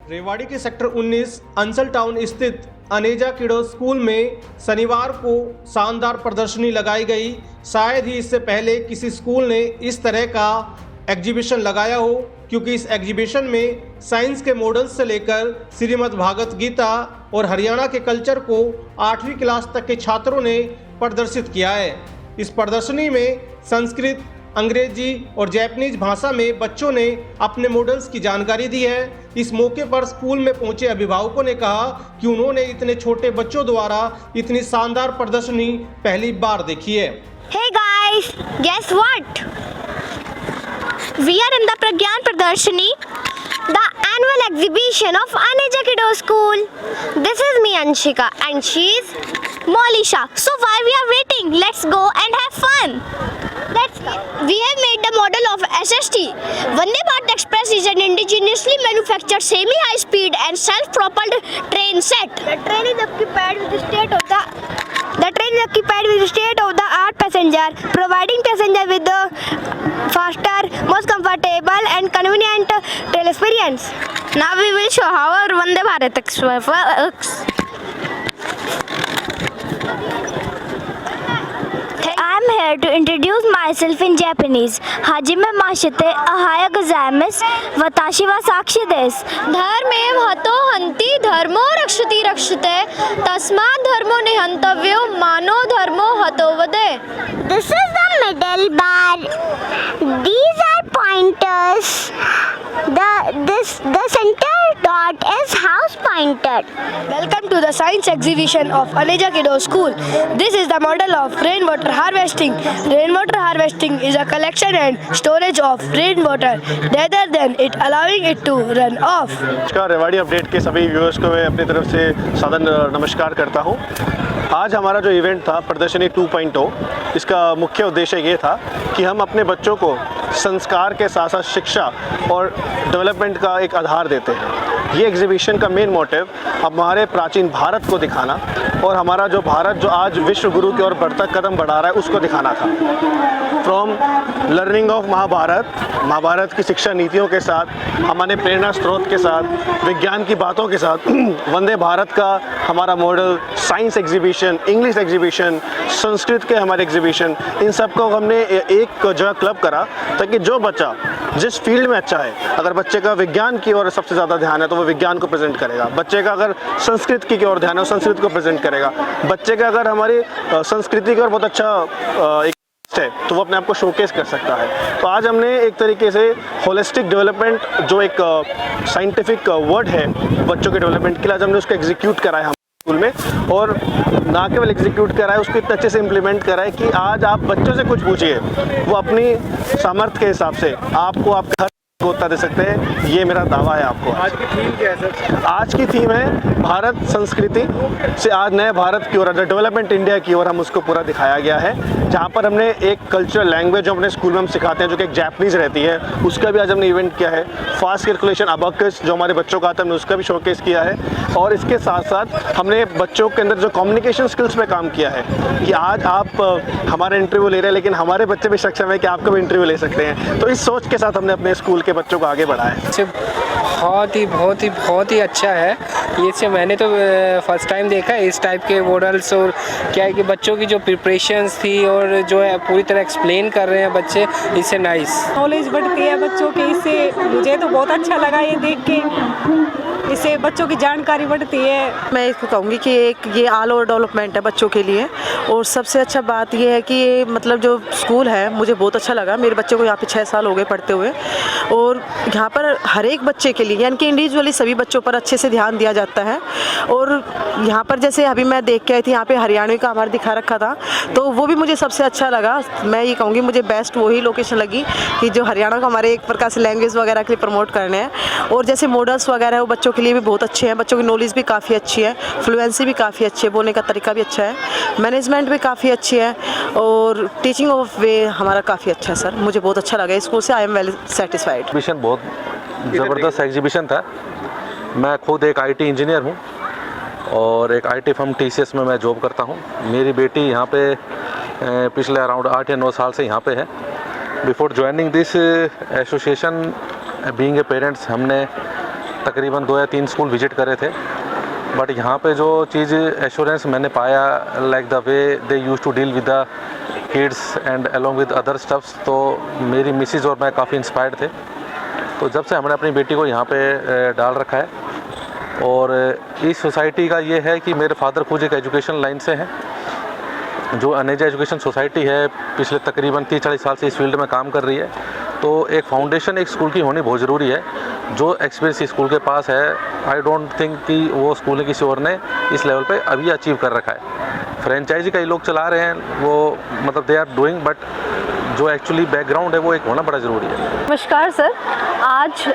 रेवाड़ी के sector 19 Ansal town स्थित अनेजा किडो स्कूल में शनिवार को शानदार प्रदर्शनी लगाई गई। शायद ही इससे पहले किसी स्कूल ने इस तरह का एग्जीबिशन लगाया हो, क्योंकि इस एग्जीबिशन में साइंस के मॉडल्स से लेकर श्रीमद् भागवत गीता और हरियाणा के कल्चर को 8वीं क्लास तक के छात्रों ने प्रदर्शित किया है। इस प्रदर्शनी में संस्कृत, अंग्रेजी और जैपनीज भाषा में बच्चों ने अपने मॉडल्स की जानकारी दी है। इस मौके पर स्कूल में पहुंचे अभिभावकों ने कहा कि उन्होंने इतने छोटे बच्चों द्वारा इतनी शानदार प्रदर्शनी पहली बार देखी है। Hey guys, guess what? We are in the Pragyan Pradarshini, the annual exhibition of Aneja Kiddo School. This is me Anshika and she is Molisha. So why we are waiting? Let's go and have fun. We have made the model of SST. Vande Bharat Express is an indigenously manufactured semi-high speed and self-propelled train set. The train is equipped with state-of-the-art passenger, providing passenger with the faster, most comfortable and convenient train experience. Now we will show how our Vande Bharat Express works. I am here to introduce myself in Japanese. Hajime mashite ahaya gozaimasu. Watashi wa sakshi desu. Dharme hato hanti dharmo rakshati rakshate. Tasmat dharmo nihantavyo mano dharmo hato vade. This is the middle bar. These are pointers. The center dot is house pointer. Welcome to the science exhibition of Aneja Kiddo School. This is the model of rainwater harvesting. Rainwater harvesting is a collection and storage of rainwater rather than it allowing it to run off. नमस्कार, Rewari update के सभी viewers को मैं अपनी तरफ से सादर नमस्कार करता हूं। आज हमारा जो इवेंट था प्रदर्शनी 2.0, इसका मुख्य उद्देश्य ये था कि हम अपने बच्चों को संस्कार के साथ साथ शिक्षा और डेवलपमेंट का एक आधार देते हैं। ये एग्जीबिशन का मेन मोटिव हमारे प्राचीन भारत को दिखाना और हमारा जो भारत जो आज विश्व गुरु की ओर बढ़ता कदम बढ़ा रहा है उसको दिखाना था। फ्रॉम लर्निंग ऑफ महाभारत की शिक्षा नीतियों के साथ, हमारे प्रेरणा स्रोत के साथ, विज्ञान की बातों के साथ, वंदे भारत का हमारा model, science exhibition, English exhibition, Sanskrit के हमारे एग्जीबिशन, इन सब को हमने एक जगह क्लब करा ताकि जो बच्चा जिस फील्ड में अच्छा है, अगर बच्चे का विज्ञान की ओर सबसे ज़्यादा ध्यान है तो वो विज्ञान को प्रेजेंट करेगा, बच्चे का अगर संस्कृत की ओर ध्यान है वो संस्कृत को प्रेजेंट करेगा, बच्चे का अगर हमारी संस्कृति की ओर बहुत अच्छा एक है तो वो अपने आप को शोकेस कर सकता है। तो आज हमने एक तरीके से होलिस्टिक डेवलपमेंट जो एक साइंटिफिक वर्ड है बच्चों के डेवलपमेंट के लिए, आज हमने उसको एग्जीक्यूट करा है हमारे स्कूल में, और ना केवल एग्जीक्यूट करा है, उसको इतने अच्छे से इम्प्लीमेंट करा है कि आज आप बच्चों से कुछ पूछिए वो अपनी सामर्थ्य के हिसाब से आपको आपका उत्तर दे सकते हैं। ये मेरा दावा है आपको। आज की थीम क्या है सर? आज की थीम है भारत संस्कृति से आज नए भारत की ओर, डेवलपमेंट इंडिया की ओर हम उसको पूरा दिखाया गया है, जहाँ पर हमने एक कल्चरल लैंग्वेज जो अपने स्कूल में हम सिखाते हैं जो कि एक जैपनीज रहती है, उसका भी आज हमने इवेंट किया है। फास्ट कैलकुलेशन अबकस जो हमारे बच्चों का आता है हमने उसका भी शोकेस किया है, और इसके साथ साथ हमने बच्चों के अंदर जो कम्युनिकेशन स्किल्स पे काम किया है कि आज आप हमारा इंटरव्यू ले रहे हैं लेकिन हमारे बच्चे भी सक्षम है कि आपको भी इंटरव्यू ले सकते हैं। तो इस सोच के साथ हमने अपने स्कूल के बच्चों को आगे बढ़ाया है। बहुत ही अच्छा है ये से। मैंने तो फर्स्ट टाइम देखा है इस टाइप के मॉडल्स, और क्या है कि बच्चों की जो प्रिपरेशंस थी और जो है पूरी तरह एक्सप्लेन कर रहे हैं बच्चे, इससे नाइस नॉलेज बढ़ती है बच्चों की। इससे मुझे तो बहुत अच्छा लगा ये देख के, इससे बच्चों की जानकारी बढ़ती है। मैं इसको कहूँगी कि एक ये ऑल ओवर डेवलपमेंट है बच्चों के लिए, और सबसे अच्छा बात ये है कि ये मतलब जो स्कूल है मुझे बहुत अच्छा लगा। मेरे बच्चे को यहाँ पे 6 साल हो गए पढ़ते हुए, और यहाँ पर हर एक बच्चे के लिए यानी कि इंडिविजुअली सभी बच्चों पर अच्छे से ध्यान दिया जाता है। और यहाँ पर जैसे अभी मैं देख के आई थी, यहाँ पे हरियाणवी का हमारा दिखा रखा था, तो वो भी मुझे सबसे अच्छा लगा। मैं ये कहूँगी मुझे बेस्ट वही लोकेशन लगी कि जो हरियाणा को हमारे एक प्रकार से लैंग्वेज वगैरह के लिए प्रमोट करने हैं, और जैसे मॉडल्स वगैरह है वो बच्चों के लिए भी बहुत अच्छे हैं। बच्चों की नॉलेज भी काफ़ी अच्छी है, फ्लुएंसी भी काफ़ी अच्छी है, बोलने का तरीका भी अच्छा है, मैनेजमेंट भी काफ़ी अच्छी है, और टीचिंग ऑफ वे हमारा काफ़ी अच्छा है। सर मुझे बहुत अच्छा लगा स्कूल से, I am well satisfied. Exhibition बहुत ज़बरदस्त एग्जीबिशन था। मैं खुद एक IT इंजीनियर हूँ और एक IT फर्म TCS में मैं जॉब करता हूँ। मेरी बेटी यहाँ पे पिछले अराउंड 8 या 9 साल से यहाँ पे है। Before joining this association being a parents, हमने तकरीबन 2 या 3 स्कूल विजिट करे थे, बट यहाँ पे जो चीज़ एश्योरेंस मैंने पाया, like the way they use to deal with the kids and along with other stuffs, तो मेरी मिसिज़ और मैं काफ़ी इंस्पायर्ड थे। तो जब से हमने अपनी बेटी को यहाँ पे डाल रखा है, और इस सोसाइटी का ये है कि मेरे फादर खुद एक एजुकेशन लाइन से हैं, जो अनेजा एजुकेशन सोसाइटी है पिछले तकरीबन 30-40 साल से इस फील्ड में काम कर रही है। तो एक फाउंडेशन एक स्कूल की होनी बहुत ज़रूरी है। जो एक्सपीरियंस स्कूल के पास है, आई डोंट थिंक कि वो स्कूल ने किसी और ने इस लेवल पे अभी अचीव कर रखा है। फ्रेंचाइजी कई लोग चला रहे हैं, वो मतलब दे आर डूइंग, बट जो एक्चुअली बैकग्राउंड है वो एक होना बड़ा ज़रूरी है। नमस्कार सर, आज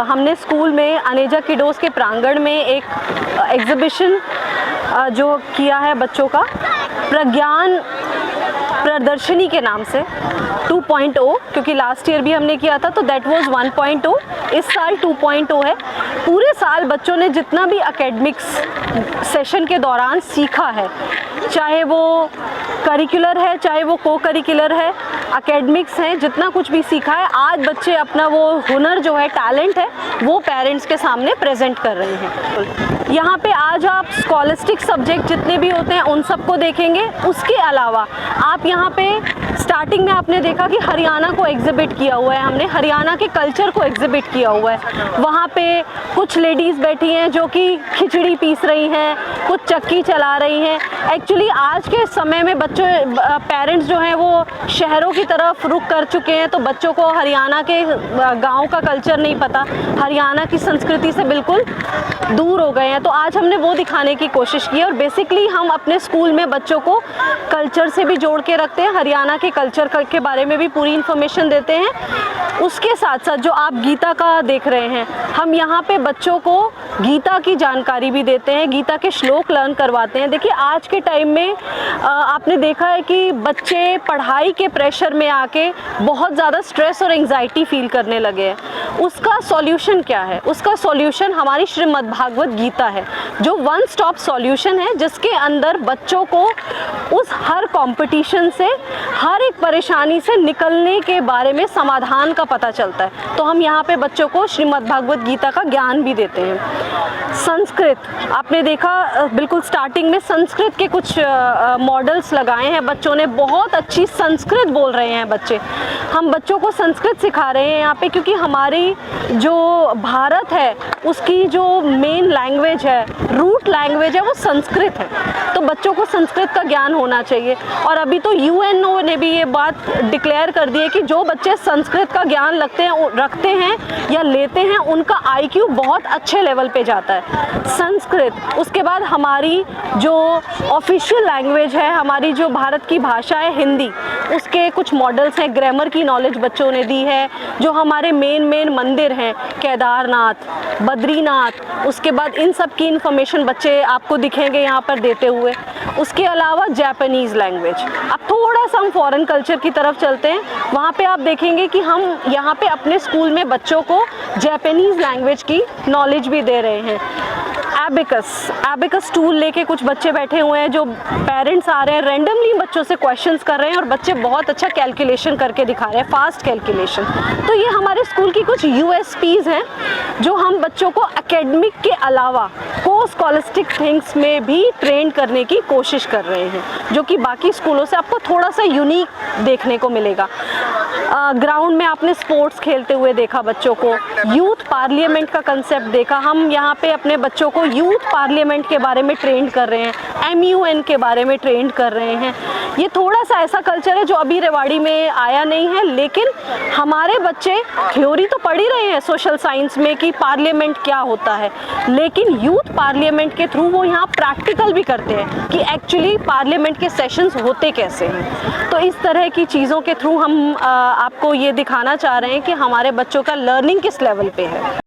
हमने स्कूल में अनेजा किडोस के प्रांगण में एक एग्ज़िबिशन जो किया है बच्चों का, प्रज्ञान प्रदर्शनी के नाम से 2.0, क्योंकि लास्ट ईयर भी हमने किया था तो दैट वाज 1.0, इस साल 2.0 है। पूरे साल बच्चों ने जितना भी एकेडमिक्स सेशन के दौरान सीखा है, चाहे वो करिकुलर है चाहे वो को करिकुलर है, एकेडमिक्स है, जितना कुछ भी सीखा है, आज बच्चे अपना वो हुनर जो है, टैलेंट है, वो पेरेंट्स के सामने प्रेजेंट कर रहे हैं। यहाँ पे आज आप स्कॉलिस्टिक सब्जेक्ट जितने भी होते हैं उन सबको देखेंगे। उसके अलावा आप यहाँ पे स्टार्टिंग में आपने देखा कि हरियाणा को एग्जिबिट किया हुआ है, हमने हरियाणा के कल्चर को एग्जिबिट किया हुआ है। वहाँ पे कुछ लेडीज़ बैठी हैं जो कि खिचड़ी पीस रही हैं, कुछ चक्की चला रही हैं। एक्चुअली आज के समय में बच्चों पेरेंट्स जो हैं वो शहरों की तरफ रुख कर चुके हैं, तो बच्चों को हरियाणा के गाँव का कल्चर नहीं पता, हरियाणा की संस्कृति से बिल्कुल दूर हो गए हैं। तो आज हमने वो दिखाने की कोशिश की है, और बेसिकली हम अपने स्कूल में बच्चों को कल्चर से भी जोड़ के रखते हैं, हरियाणा के कल्चर के बारे में भी पूरी इन्फॉर्मेशन देते हैं। उसके साथ साथ जो आप गीता का देख रहे हैं, हम यहाँ पे बच्चों को गीता की जानकारी भी देते हैं, गीता के श्लोक लर्न करवाते हैं। देखिए आज के टाइम में आपने देखा है कि बच्चे पढ़ाई के प्रेशर में आके बहुत ज़्यादा स्ट्रेस और एंग्जाइटी फील करने लगे हैं। उसका सॉल्यूशन क्या है? उसका सॉल्यूशन हमारी श्रीमद् भागवत गीता है, जो वन स्टॉप सॉल्यूशन है, जिसके अंदर बच्चों को उस हर कंपटीशन से, हर एक परेशानी से निकलने के बारे में समाधान का पता चलता है। तो हम यहाँ पे बच्चों को श्रीमद् भागवत गीता का ज्ञान भी देते हैं। संस्कृत आपने देखा, बिल्कुल स्टार्टिंग में संस्कृत के कुछ मॉडल्स लगाए हैं बच्चों ने, बहुत अच्छी संस्कृत बोल रहे हैं बच्चे। हम बच्चों को संस्कृत सिखा रहे हैं यहाँ पे, क्योंकि हमारी जो भारत है उसकी जो मेन लैंग्वेज है, रूट लैंग्वेज है, वो संस्कृत है। तो बच्चों को संस्कृत का ज्ञान होना चाहिए। और अभी तो यूएनओ ने भी ये बात डिक्लेयर कर दी है कि जो बच्चे संस्कृत का ज्ञान रखते हैं या लेते हैं, उनका आईक्यू बहुत अच्छे लेवल पे जाता है। संस्कृत, उसके बाद हमारी जो ऑफिशियल लैंग्वेज है, हमारी जो भारत की भाषा है हिंदी, उसके कुछ मॉडल्स हैं, ग्रामर की नॉलेज बच्चों ने दी है। जो हमारे मेन मंदिर हैं, केदारनाथ, बद्रीनाथ, उसके बाद इन सब की इन्फॉर्मेशन बच्चे आपको दिखेंगे यहाँ पर देते हुए। उसके अलावा जापानीज़ लैंग्वेज। अब थोड़ा सा हम फॉरेन कल्चर की तरफ चलते हैं, वहाँ पे आप देखेंगे कि हम यहाँ पे अपने स्कूल में बच्चों को जापानीज़ लैंग्वेज की नॉलेज भी दे रहे हैं। एबिकस टूल लेके कुछ बच्चे बैठे हुए हैं, जो पेरेंट्स आ रहे हैं, रैंडमली बच्चों से क्वेश्चंस कर रहे हैं और बच्चे बहुत अच्छा कैलकुलेशन करके दिखा रहे हैं, फास्ट कैलकुलेशन। तो ये हमारे स्कूल की कुछ यूएसपीज हैं, जो हम बच्चों को एकेडमिक के अलावा को स्कॉलिस्टिक थिंग्स में भी ट्रेन करने की कोशिश कर रहे हैं, जो कि बाकी स्कूलों से आपको थोड़ा सा यूनिक देखने को मिलेगा। ग्राउंड में आपने स्पोर्ट्स खेलते हुए देखा बच्चों को, यूथ पार्लियामेंट का कंसेप्ट देखा। हम यहाँ पे अपने बच्चों को यूथ पार्लियामेंट के बारे में ट्रेन कर रहे हैं, MUN के बारे में ट्रेन कर रहे हैं। ये थोड़ा सा ऐसा कल्चर है जो अभी रेवाड़ी में आया नहीं है, लेकिन हमारे बच्चे थ्योरी तो पढ़ ही रहे हैं सोशल साइंस में कि पार्लियामेंट क्या होता है, लेकिन यूथ पार्लियामेंट के थ्रू वो यहाँ प्रैक्टिकल भी करते हैं कि एक्चुअली पार्लियामेंट के सेशंस होते कैसे हैं। तो इस तरह की चीज़ों के थ्रू हम आपको ये दिखाना चाह रहे हैं कि हमारे बच्चों का लर्निंग किस लेवल पे है।